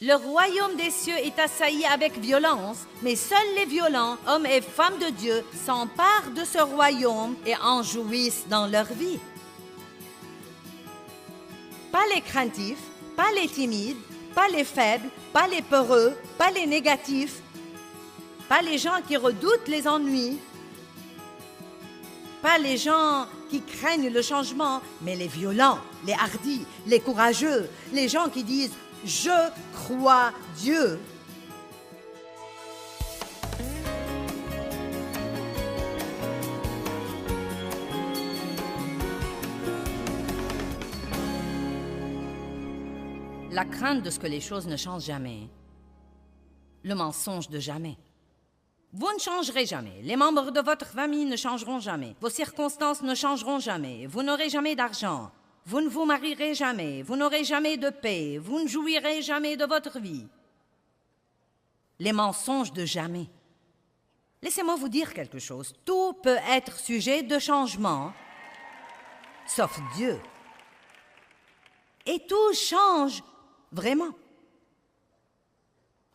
Le royaume des cieux est assailli avec violence, mais seuls les violents, hommes et femmes de Dieu, s'emparent de ce royaume et en jouissent dans leur vie. Pas les craintifs, pas les timides, pas les faibles, pas les peureux, pas les négatifs, pas les gens qui redoutent les ennuis, pas les gens qui craignent le changement, mais les violents, les hardis, les courageux, les gens qui disent « Je crois Dieu ». La crainte de ce que les choses ne changent jamais, le mensonge de jamais. Vous ne changerez jamais, les membres de votre famille ne changeront jamais, vos circonstances ne changeront jamais, vous n'aurez jamais d'argent, vous ne vous marierez jamais, vous n'aurez jamais de paix, vous ne jouirez jamais de votre vie. Les mensonges de jamais. Laissez-moi vous dire quelque chose, tout peut être sujet de changement, sauf Dieu. Et tout change vraiment.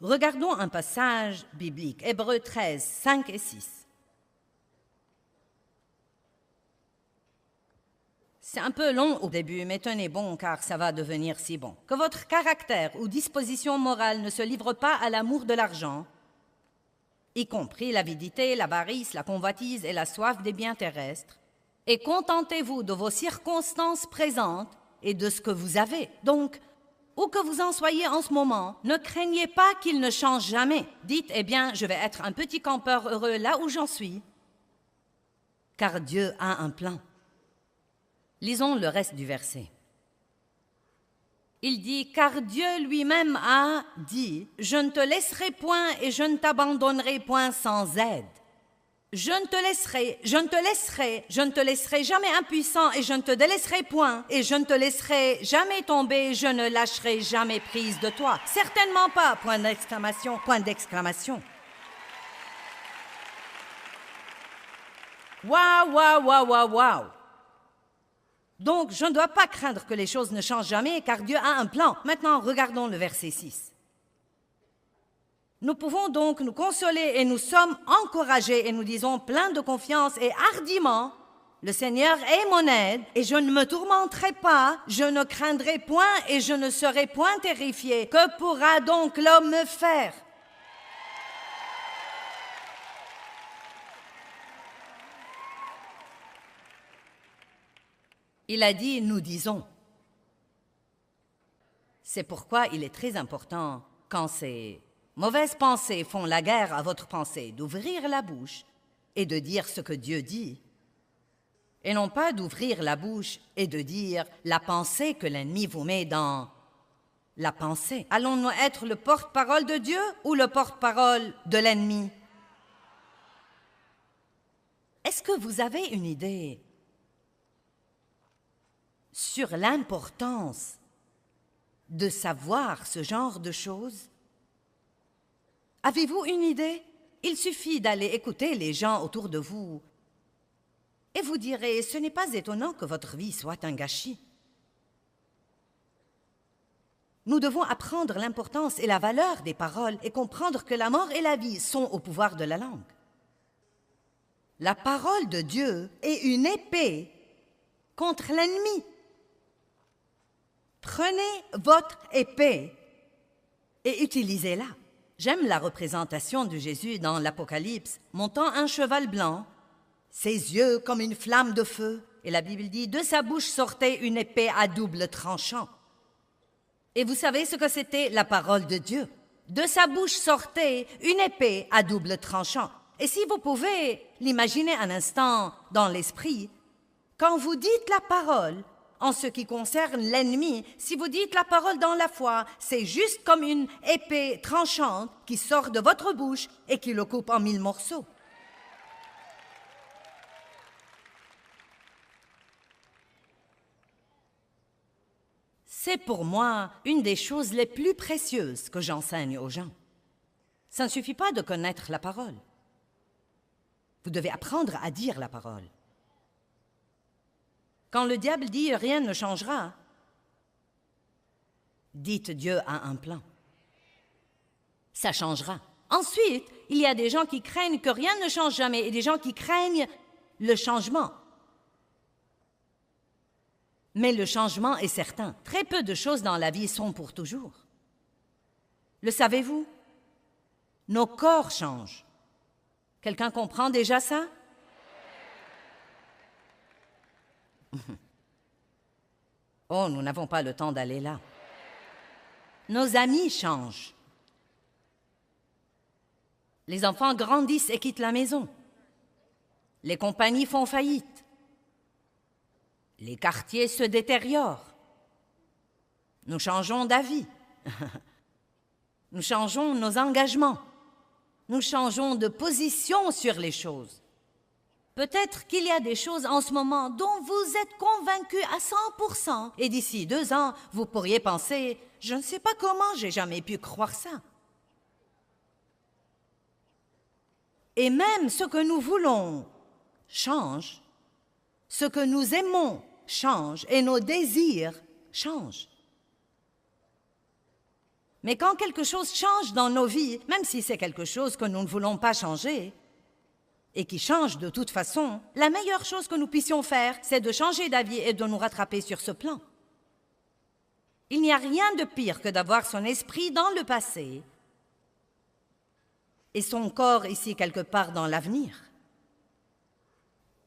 Regardons un passage biblique, Hébreux 13, 5 et 6. C'est un peu long au début, mais tenez bon, car ça va devenir si bon. Que votre caractère ou disposition morale ne se livre pas à l'amour de l'argent, y compris l'avidité, l'avarice, la convoitise et la soif des biens terrestres, et contentez-vous de vos circonstances présentes et de ce que vous avez. Donc, où que vous en soyez en ce moment, ne craignez pas qu'il ne change jamais. Dites, eh bien, je vais être un petit campeur heureux là où j'en suis, car Dieu a un plan. Lisons le reste du verset. Il dit, car Dieu lui-même a dit, je ne te laisserai point et je ne t'abandonnerai point sans aide. Je ne te laisserai jamais impuissant et je ne te délaisserai point et je ne te laisserai jamais tomber, je ne lâcherai jamais prise de toi. Certainement pas, point d'exclamation, point d'exclamation. Waouh, waouh, waouh, waouh, waouh. Donc, je ne dois pas craindre que les choses ne changent jamais car Dieu a un plan. Maintenant, regardons le verset 6. Nous pouvons donc nous consoler et nous sommes encouragés et nous disons plein de confiance et hardiment, le Seigneur est mon aide et je ne me tourmenterai pas, je ne craindrai point et je ne serai point terrifié. Que pourra donc l'homme me faire? Il a dit, nous disons. C'est pourquoi il est très important, quand ces mauvaises pensées font la guerre à votre pensée, d'ouvrir la bouche et de dire ce que Dieu dit, et non pas d'ouvrir la bouche et de dire la pensée que l'ennemi vous met dans la pensée. Allons-nous être le porte-parole de Dieu ou le porte-parole de l'ennemi? Est-ce que vous avez une idée sur l'importance de savoir ce genre de choses? Avez-vous une idée? Il suffit d'aller écouter les gens autour de vous et vous direz, ce n'est pas étonnant que votre vie soit un gâchis. Nous devons apprendre l'importance et la valeur des paroles et comprendre que la mort et la vie sont au pouvoir de la langue. La parole de Dieu est une épée contre l'ennemi. Prenez votre épée et utilisez-la. J'aime la représentation de Jésus dans l'Apocalypse, montant un cheval blanc, ses yeux comme une flamme de feu, et la Bible dit, de sa bouche sortait une épée à double tranchant. Et vous savez ce que c'était la parole de Dieu? De sa bouche sortait une épée à double tranchant. Et si vous pouvez l'imaginer un instant dans l'esprit, quand vous dites la parole, en ce qui concerne l'ennemi, si vous dites la parole dans la foi, c'est juste comme une épée tranchante qui sort de votre bouche et qui le coupe en 1000 morceaux. C'est pour moi une des choses les plus précieuses que j'enseigne aux gens. Ça ne suffit pas de connaître la parole. Vous devez apprendre à dire la parole. Quand le diable dit « rien ne changera », dites « Dieu a un plan ». Ça changera. Ensuite, il y a des gens qui craignent que rien ne change jamais et des gens qui craignent le changement. Mais le changement est certain. Très peu de choses dans la vie sont pour toujours. Le savez-vous? Nos corps changent. Quelqu'un comprend déjà ça? Oh, nous n'avons pas le temps d'aller là. Nos amis changent. Les enfants grandissent et quittent la maison. Les compagnies font faillite. Les quartiers se détériorent. Nous changeons d'avis. Nous changeons nos engagements. Nous changeons de position sur les choses. Peut-être qu'il y a des choses en ce moment dont vous êtes convaincus à 100%. Et d'ici 2 ans, vous pourriez penser, je ne sais pas comment j'ai jamais pu croire ça. Et même ce que nous voulons change, ce que nous aimons change et nos désirs changent. Mais quand quelque chose change dans nos vies, même si c'est quelque chose que nous ne voulons pas changer, et qui change de toute façon, la meilleure chose que nous puissions faire, c'est de changer d'avis et de nous rattraper sur ce plan. Il n'y a rien de pire que d'avoir son esprit dans le passé et son corps ici quelque part dans l'avenir.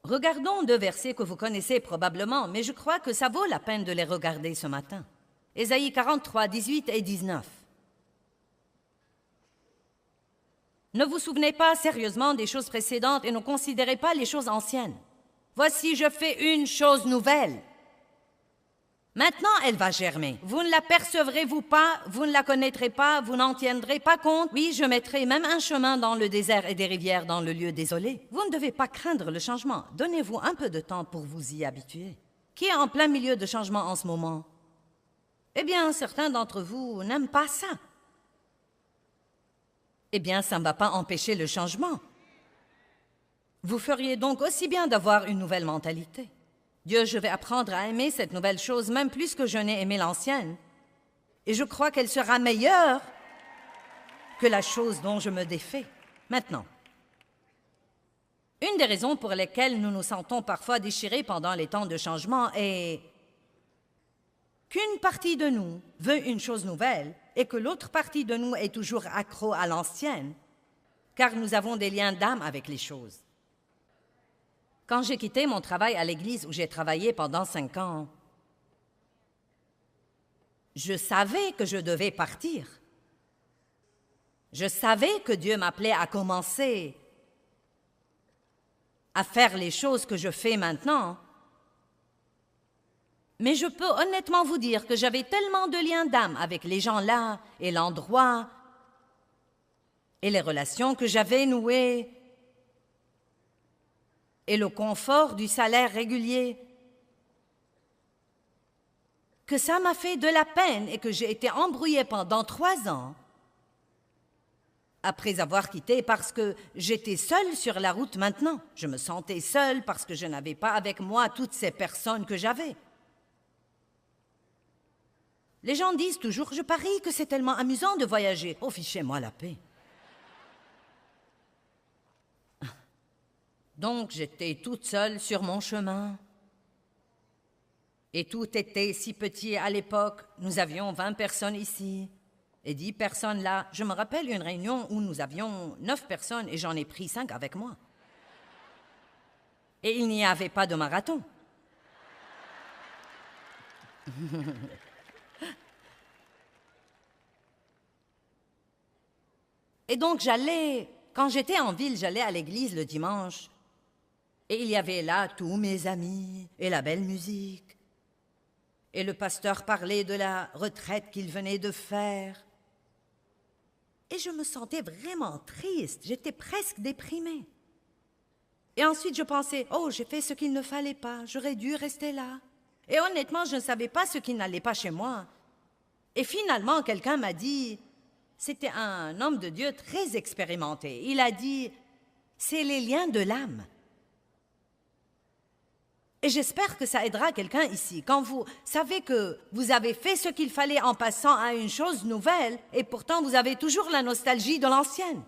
Regardons 2 versets que vous connaissez probablement, mais je crois que ça vaut la peine de les regarder ce matin. Ésaïe 43, 18 et 19. Ne vous souvenez pas sérieusement des choses précédentes et ne considérez pas les choses anciennes. Voici, je fais une chose nouvelle. Maintenant, elle va germer. Vous ne l'apercevrez-vous pas, vous ne la connaîtrez pas, vous n'en tiendrez pas compte. Oui, je mettrai même un chemin dans le désert et des rivières dans le lieu désolé. Vous ne devez pas craindre le changement. Donnez-vous un peu de temps pour vous y habituer. Qui est en plein milieu de changement en ce moment? Eh bien, certains d'entre vous n'aiment pas ça. Eh bien, ça ne va pas empêcher le changement. Vous feriez donc aussi bien d'avoir une nouvelle mentalité. Dieu, je vais apprendre à aimer cette nouvelle chose, même plus que je n'ai aimé l'ancienne. Et je crois qu'elle sera meilleure que la chose dont je me défais. Maintenant, une des raisons pour lesquelles nous nous sentons parfois déchirés pendant les temps de changement est qu'une partie de nous veut une chose nouvelle et que l'autre partie de nous est toujours accro à l'ancienne, car nous avons des liens d'âme avec les choses. Quand j'ai quitté mon travail à l'église où j'ai travaillé pendant 5 ans, je savais que je devais partir. Je savais que Dieu m'appelait à commencer à faire les choses que je fais maintenant. Mais je peux honnêtement vous dire que j'avais tellement de liens d'âme avec les gens là et l'endroit et les relations que j'avais nouées et le confort du salaire régulier que ça m'a fait de la peine et que j'ai été embrouillée pendant 3 ans après avoir quitté parce que j'étais seule sur la route maintenant. Je me sentais seule parce que je n'avais pas avec moi toutes ces personnes que j'avais. Les gens disent toujours, je parie que c'est tellement amusant de voyager. Oh, fichez-moi la paix. Donc, j'étais toute seule sur mon chemin. Et tout était si petit à l'époque. Nous avions 20 personnes ici et 10 personnes là. Je me rappelle une réunion où nous avions 9 personnes et j'en ai pris 5 avec moi. Et il n'y avait pas de marathon. Et donc quand j'étais en ville, j'allais à l'église le dimanche. Et il y avait là tous mes amis et la belle musique. Et le pasteur parlait de la retraite qu'il venait de faire. Et je me sentais vraiment triste, j'étais presque déprimée. Et ensuite je pensais, oh, j'ai fait ce qu'il ne fallait pas, j'aurais dû rester là. Et honnêtement, je ne savais pas ce qui n'allait pas chez moi. Et finalement, quelqu'un m'a dit, c'était un homme de Dieu très expérimenté. Il a dit, c'est les liens de l'âme. Et j'espère que ça aidera quelqu'un ici. Quand vous savez que vous avez fait ce qu'il fallait en passant à une chose nouvelle, et pourtant vous avez toujours la nostalgie de l'ancienne.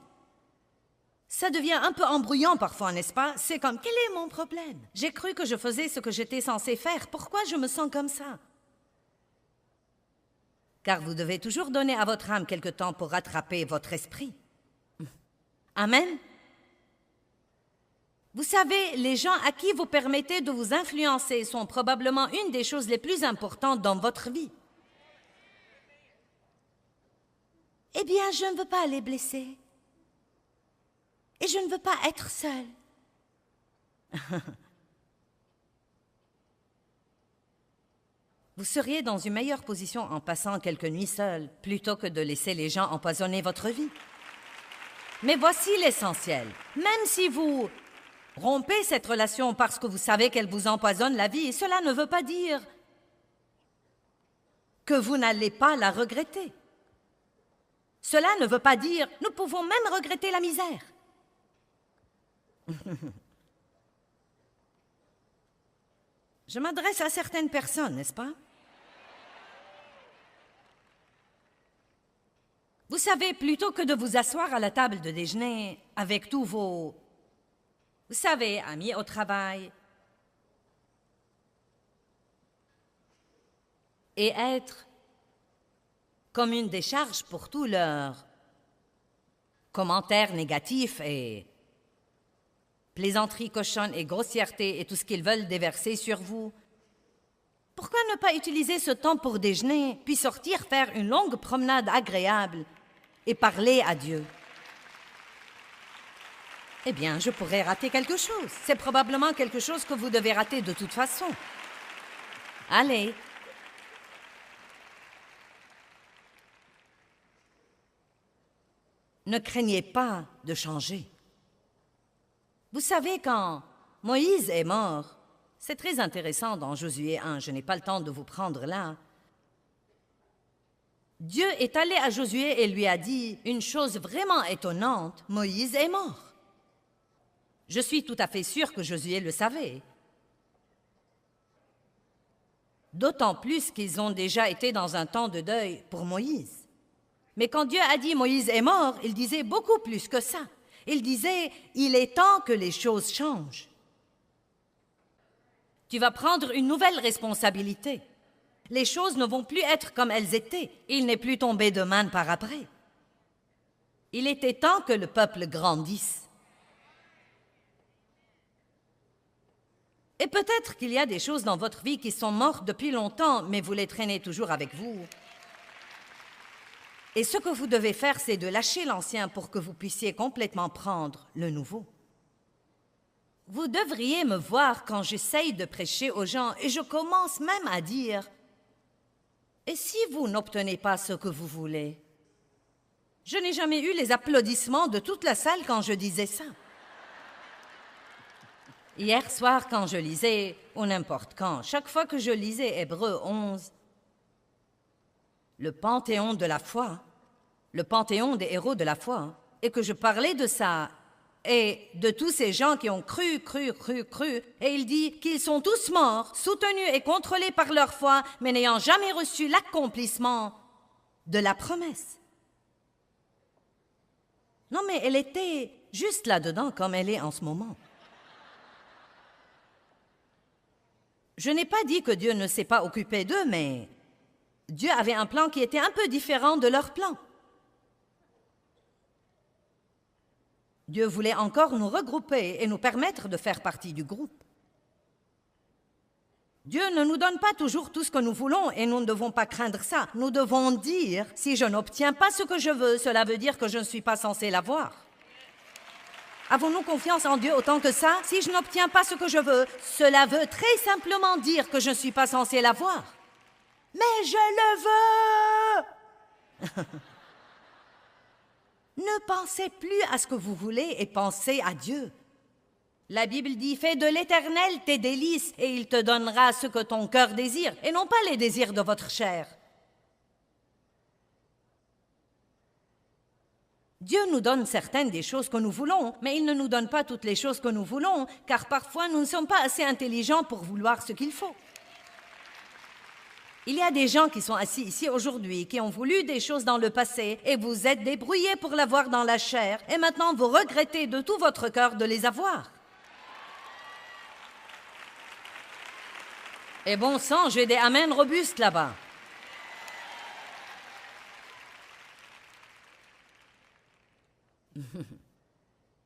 Ça devient un peu embrouillant parfois, n'est-ce pas? C'est comme, quel est mon problème? J'ai cru que je faisais ce que j'étais censé faire. Pourquoi je me sens comme ça? Car vous devez toujours donner à votre âme quelque temps pour rattraper votre esprit. Amen. Vous savez, les gens à qui vous permettez de vous influencer sont probablement une des choses les plus importantes dans votre vie. Eh bien, je ne veux pas les blesser. Et je ne veux pas être seule. Vous seriez dans une meilleure position en passant quelques nuits seules, plutôt que de laisser les gens empoisonner votre vie. Mais voici l'essentiel. Même si vous rompez cette relation parce que vous savez qu'elle vous empoisonne la vie, cela ne veut pas dire que vous n'allez pas la regretter. Cela ne veut pas dire nous pouvons même regretter la misère. Je m'adresse à certaines personnes, n'est-ce pas? Vous savez, plutôt que de vous asseoir à la table de déjeuner avec tous vos, vous savez, amis au travail, et être comme une décharge pour tous leurs commentaires négatifs et plaisanteries cochonnes et grossièretés et tout ce qu'ils veulent déverser sur vous. Pourquoi ne pas utiliser ce temps pour déjeuner, puis sortir faire une longue promenade agréable et parler à Dieu? Eh bien, je pourrais rater quelque chose. C'est probablement quelque chose que vous devez rater de toute façon. Allez. Ne craignez pas de changer. Vous savez, quand Moïse est mort, c'est très intéressant dans Josué 1, je n'ai pas le temps de vous prendre là. Dieu est allé à Josué et lui a dit une chose vraiment étonnante, Moïse est mort. Je suis tout à fait sûre que Josué le savait. D'autant plus qu'ils ont déjà été dans un temps de deuil pour Moïse. Mais quand Dieu a dit Moïse est mort, il disait beaucoup plus que ça. Il disait, il est temps que les choses changent. Tu vas prendre une nouvelle responsabilité. Les choses ne vont plus être comme elles étaient. Il n'est plus tombé de manne par après. Il était temps que le peuple grandisse. Et peut-être qu'il y a des choses dans votre vie qui sont mortes depuis longtemps, mais vous les traînez toujours avec vous. Et ce que vous devez faire, c'est de lâcher l'ancien pour que vous puissiez complètement prendre le nouveau. Vous devriez me voir quand j'essaye de prêcher aux gens et je commence même à dire « Et si vous n'obtenez pas ce que vous voulez ?» Je n'ai jamais eu les applaudissements de toute la salle quand je disais ça. Hier soir, quand je lisais, ou n'importe quand, chaque fois que je lisais Hébreux 11, le panthéon de la foi, le panthéon des héros de la foi, et que je parlais de ça, et de tous ces gens qui ont cru, et il dit qu'ils sont tous morts, soutenus et contrôlés par leur foi, mais n'ayant jamais reçu l'accomplissement de la promesse. Non, mais elle était juste là-dedans comme elle est en ce moment. Je n'ai pas dit que Dieu ne s'est pas occupé d'eux, mais Dieu avait un plan qui était un peu différent de leur plan. Dieu voulait encore nous regrouper et nous permettre de faire partie du groupe. Dieu ne nous donne pas toujours tout ce que nous voulons et nous ne devons pas craindre ça. Nous devons dire, si je n'obtiens pas ce que je veux, cela veut dire que je ne suis pas censé l'avoir. Avons-nous confiance en Dieu autant que ça? Si je n'obtiens pas ce que je veux, cela veut très simplement dire que je ne suis pas censé l'avoir. Mais je le veux! Ne pensez plus à ce que vous voulez et pensez à Dieu. La Bible dit, fais de l'Éternel tes délices et il te donnera ce que ton cœur désire et non pas les désirs de votre chair. Dieu nous donne certaines des choses que nous voulons, mais il ne nous donne pas toutes les choses que nous voulons, car parfois nous ne sommes pas assez intelligents pour vouloir ce qu'il faut. Il y a des gens qui sont assis ici aujourd'hui, qui ont voulu des choses dans le passé, et vous êtes débrouillés pour l'avoir dans la chair, et maintenant vous regrettez de tout votre cœur de les avoir. Et bon sang, j'ai des amens robustes là-bas.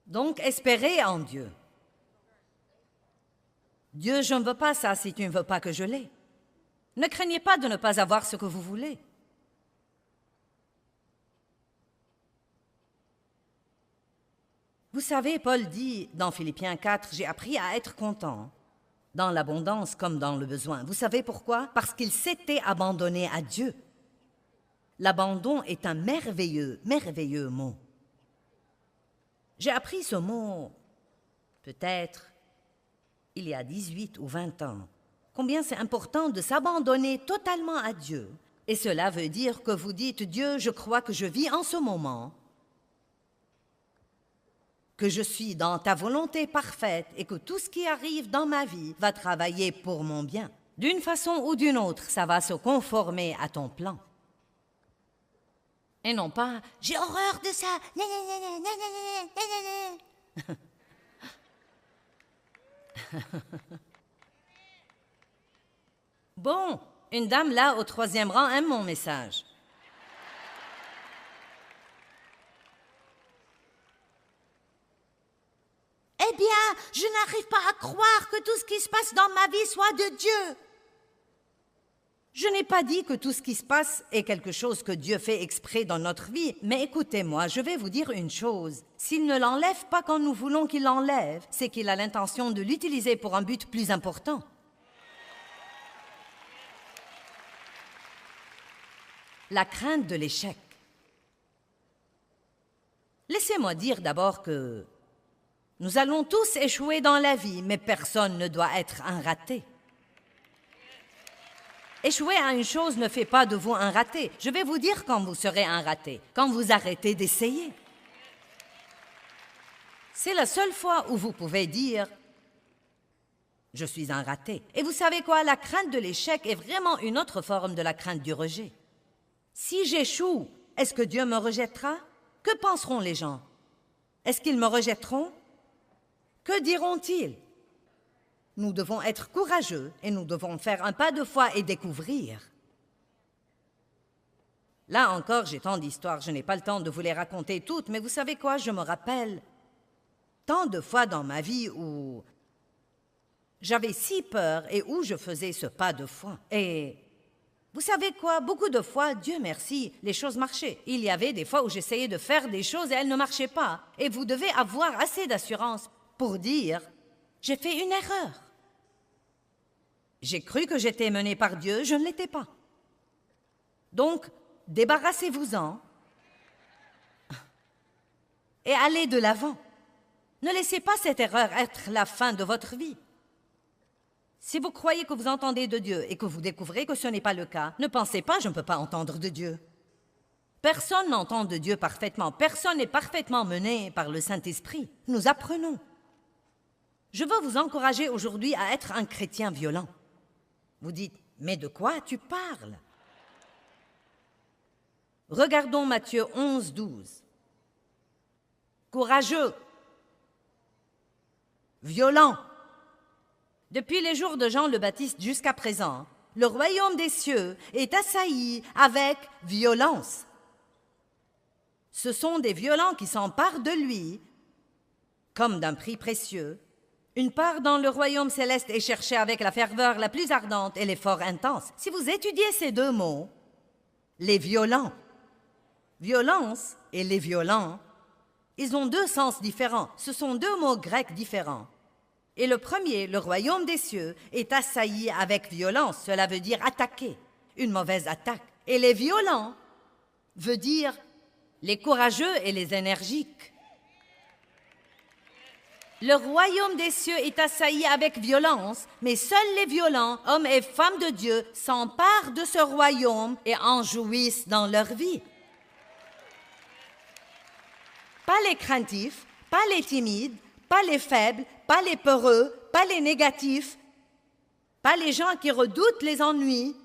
Donc, espérez en Dieu. Dieu, je ne veux pas ça si tu ne veux pas que je l'ai. Ne craignez pas de ne pas avoir ce que vous voulez. Vous savez, Paul dit dans Philippiens 4, « J'ai appris à être content, dans l'abondance comme dans le besoin. » Vous savez pourquoi? Parce qu'il s'était abandonné à Dieu. L'abandon est un merveilleux, merveilleux mot. J'ai appris ce mot, peut-être, il y a 18 ou 20 ans. Combien c'est important de s'abandonner totalement à Dieu. Et cela veut dire que vous dites, Dieu, je crois que je vis en ce moment, que je suis dans ta volonté parfaite et que tout ce qui arrive dans ma vie va travailler pour mon bien. D'une façon ou d'une autre, ça va se conformer à ton plan. Et non pas, j'ai horreur de ça. Bon, une dame là au 3e rang aime mon message. Eh bien, je n'arrive pas à croire que tout ce qui se passe dans ma vie soit de Dieu. Je n'ai pas dit que tout ce qui se passe est quelque chose que Dieu fait exprès dans notre vie, mais écoutez-moi, je vais vous dire une chose. S'il ne l'enlève pas quand nous voulons qu'il l'enlève, c'est qu'il a l'intention de l'utiliser pour un but plus important. La crainte de l'échec. Laissez-moi dire d'abord que nous allons tous échouer dans la vie, mais personne ne doit être un raté. Échouer à une chose ne fait pas de vous un raté. Je vais vous dire quand vous serez un raté, quand vous arrêtez d'essayer. C'est la seule fois où vous pouvez dire « Je suis un raté ». Et vous savez quoi? La crainte de l'échec est vraiment une autre forme de la crainte du rejet. Si j'échoue, est-ce que Dieu me rejettera? Que penseront les gens? Est-ce qu'ils me rejetteront? Que diront-ils? Nous devons être courageux et nous devons faire un pas de foi et découvrir. Là encore, j'ai tant d'histoires, je n'ai pas le temps de vous les raconter toutes, mais vous savez quoi? Je me rappelle tant de fois dans ma vie où j'avais si peur et où je faisais ce pas de foi. Et vous savez quoi? Beaucoup de fois, Dieu merci, les choses marchaient. Il y avait des fois où j'essayais de faire des choses et elles ne marchaient pas. Et vous devez avoir assez d'assurance pour dire « J'ai fait une erreur ». J'ai cru que j'étais menée par Dieu, je ne l'étais pas. Donc, débarrassez-vous-en et allez de l'avant. Ne laissez pas cette erreur être la fin de votre vie. Si vous croyez que vous entendez de Dieu et que vous découvrez que ce n'est pas le cas, ne pensez pas « je ne peux pas entendre de Dieu ». Personne n'entend de Dieu parfaitement, personne n'est parfaitement mené par le Saint-Esprit. Nous apprenons. Je veux vous encourager aujourd'hui à être un chrétien violent. Vous dites, mais de quoi tu parles? Regardons Matthieu 11, 12. Courageux, violent. Depuis les jours de Jean le Baptiste jusqu'à présent, le royaume des cieux est assailli avec violence. Ce sont des violents qui s'emparent de lui, comme d'un prix précieux. Une part dans le royaume céleste est cherchée avec la ferveur la plus ardente et l'effort intense. Si vous étudiez ces deux mots, les violents, violence et les violents, ils ont deux sens différents. Ce sont deux mots grecs différents. Et le premier, le royaume des cieux, est assailli avec violence. Cela veut dire attaquer, une mauvaise attaque. Et les violents veut dire les courageux et les énergiques. Le royaume des cieux est assailli avec violence, mais seuls les violents, hommes et femmes de Dieu, s'emparent de ce royaume et en jouissent dans leur vie. Pas les craintifs, pas les timides, pas les faibles, pas les peureux, pas les négatifs, pas les gens qui redoutent les ennuis,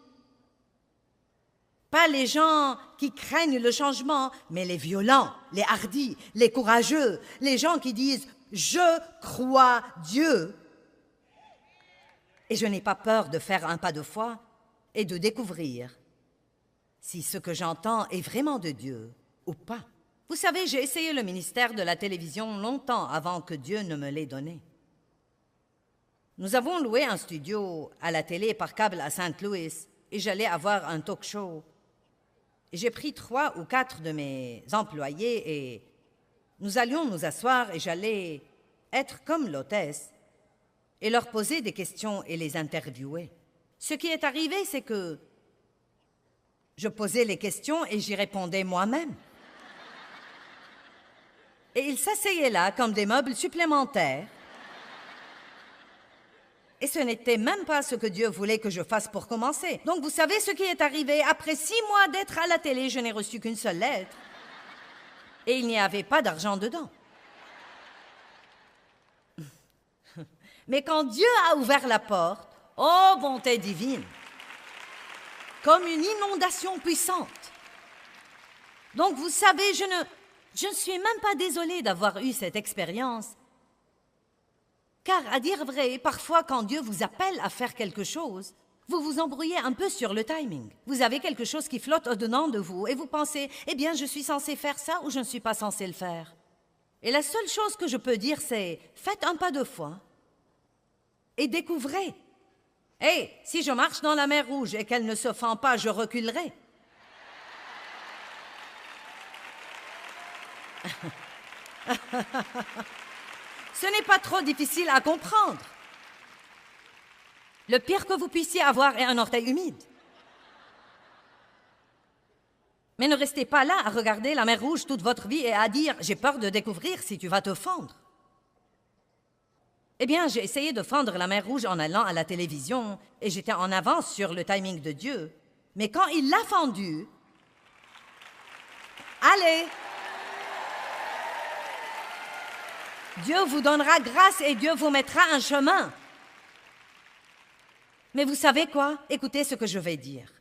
pas les gens qui craignent le changement, mais les violents, les hardis, les courageux, les gens qui disent « Je crois Dieu ». Et je n'ai pas peur de faire un pas de foi et de découvrir si ce que j'entends est vraiment de Dieu ou pas. Vous savez, j'ai essayé le ministère de la télévision longtemps avant que Dieu ne me l'ait donné. Nous avons loué un studio à la télé par câble à Saint Louis et j'allais avoir un talk show. Et j'ai pris 3 ou 4 de mes employés et nous allions nous asseoir et j'allais être comme l'hôtesse et leur poser des questions et les interviewer. Ce qui est arrivé, c'est que je posais les questions et j'y répondais moi-même. Et ils s'asseyaient là comme des meubles supplémentaires. Et ce n'était même pas ce que Dieu voulait que je fasse pour commencer. Donc vous savez ce qui est arrivé? Après 6 mois d'être à la télé, je n'ai reçu qu'une seule lettre. Et il n'y avait pas d'argent dedans. Mais quand Dieu a ouvert la porte, oh bonté divine, comme une inondation puissante. Donc vous savez, je ne suis même pas désolée d'avoir eu cette expérience. Car, à dire vrai, parfois quand Dieu vous appelle à faire quelque chose, vous vous embrouillez un peu sur le timing. Vous avez quelque chose qui flotte au-dedans de vous et vous pensez, eh bien, je suis censé faire ça ou je ne suis pas censé le faire. Et la seule chose que je peux dire, c'est, faites un pas de foi et découvrez. Hey, si je marche dans la mer Rouge et qu'elle ne se fend pas, je reculerai. Ce n'est pas trop difficile à comprendre. Le pire que vous puissiez avoir est un orteil humide. Mais ne restez pas là à regarder la mer Rouge toute votre vie et à dire « j'ai peur de découvrir si tu vas te fendre ». Eh bien, j'ai essayé de fendre la mer Rouge en allant à la télévision et j'étais en avance sur le timing de Dieu. Mais quand il l'a fendue, allez! Dieu vous donnera grâce et Dieu vous mettra un chemin. Mais vous savez quoi? Écoutez ce que je vais dire.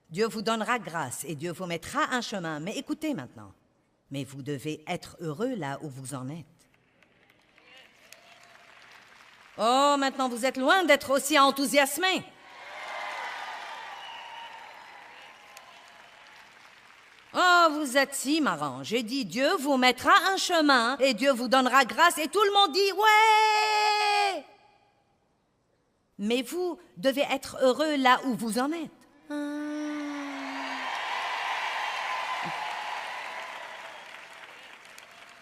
Dieu vous donnera grâce et Dieu vous mettra un chemin. Mais écoutez maintenant. Mais vous devez être heureux là où vous en êtes. Oh, maintenant vous êtes loin d'être aussi enthousiasmé. Oh, vous êtes si marrant. J'ai dit, Dieu vous mettra un chemin et Dieu vous donnera grâce et tout le monde dit, ouais! Mais vous devez être heureux là où vous en êtes.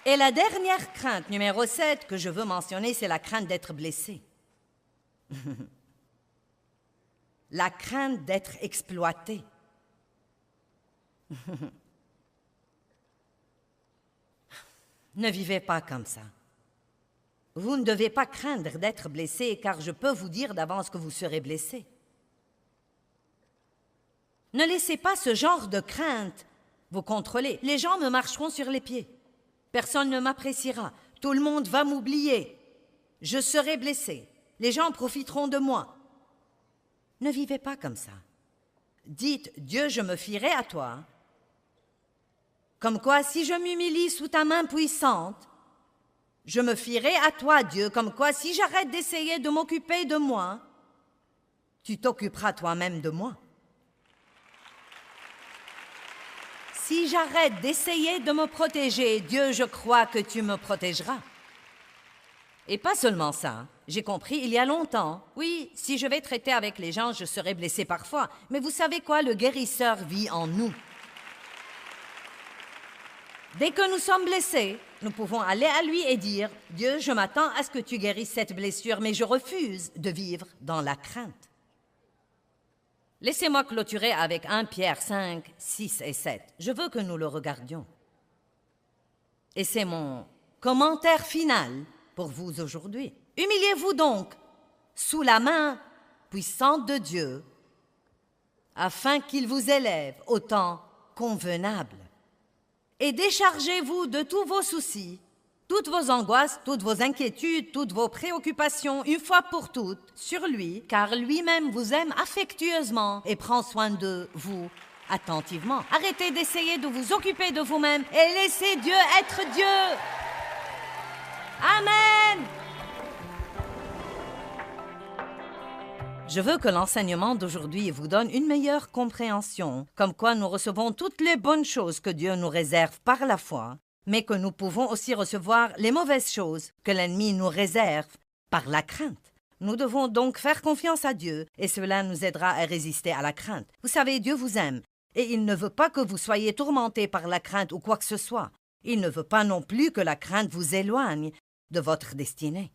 Et la dernière crainte, numéro 7, que je veux mentionner, c'est la crainte d'être blessé. La crainte d'être exploité. Ne vivez pas comme ça. Vous ne devez pas craindre d'être blessé, car je peux vous dire d'avance que vous serez blessé. Ne laissez pas ce genre de crainte vous contrôler. Les gens me marcheront sur les pieds. Personne ne m'appréciera. Tout le monde va m'oublier. Je serai blessé. Les gens profiteront de moi. Ne vivez pas comme ça. Dites, Dieu, je me fierai à toi. Comme quoi, si je m'humilie sous ta main puissante, je me fierai à toi, Dieu. Comme quoi, si j'arrête d'essayer de m'occuper de moi, tu t'occuperas toi-même de moi. Si j'arrête d'essayer de me protéger, Dieu, je crois que tu me protégeras. Et pas seulement ça, j'ai compris il y a longtemps. Oui, si je vais traiter avec les gens, je serai blessé parfois. Mais vous savez quoi, le guérisseur vit en nous. Dès que nous sommes blessés, nous pouvons aller à lui et dire, Dieu, je m'attends à ce que tu guérisses cette blessure, mais je refuse de vivre dans la crainte. Laissez-moi clôturer avec 1 Pierre 5, 6 et 7. Je veux que nous le regardions. Et c'est mon commentaire final pour vous aujourd'hui. Humiliez-vous donc sous la main puissante de Dieu, afin qu'il vous élève au temps convenable. et déchargez-vous de tous vos soucis, toutes vos angoisses, toutes vos inquiétudes, toutes vos préoccupations, une fois pour toutes, sur lui, car lui-même vous aime affectueusement et prend soin de vous attentivement. Arrêtez d'essayer de vous occuper de vous-même et laissez Dieu être Dieu. Amen. Je veux que l'enseignement d'aujourd'hui vous donne une meilleure compréhension, comme quoi nous recevons toutes les bonnes choses que Dieu nous réserve par la foi, mais que nous pouvons aussi recevoir les mauvaises choses que l'ennemi nous réserve par la crainte. Nous devons donc faire confiance à Dieu et cela nous aidera à résister à la crainte. Vous savez, Dieu vous aime et il ne veut pas que vous soyez tourmentés par la crainte ou quoi que ce soit. Il ne veut pas non plus que la crainte vous éloigne de votre destinée.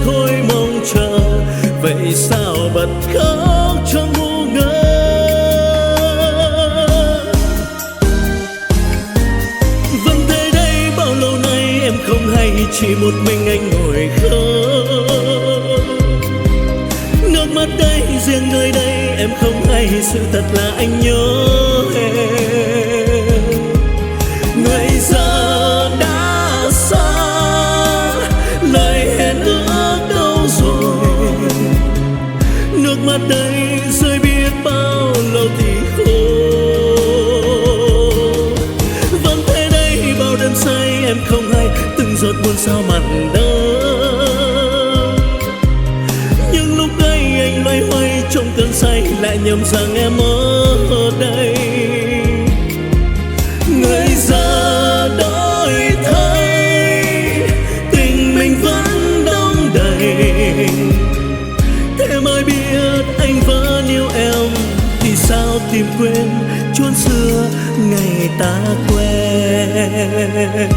Thôi mong chờ vậy sao bật khóc trong ngu ngơ. Vẫn thế đây bao lâu nay em không hay chỉ một mình anh ngồi khóc. Nước mắt đây riêng nơi đây em không hay sự thật là anh nhớ em. Người giờ đã xa lời hẹn ước đâu rồi, nước mắt đây rơi biết bao lâu thì khô. Vẫn thế đây bao đêm say em không hay từng giọt buồn sao mặn đắng. Nhưng lúc ấy anh loay hoay trong cơn say lại nhầm rằng em ở đây. Người giờ đổi thay tình mình vẫn đong đầy. Thế mới biết anh vẫn yêu em thì sao tìm quên chốn xưa ngày ta quen.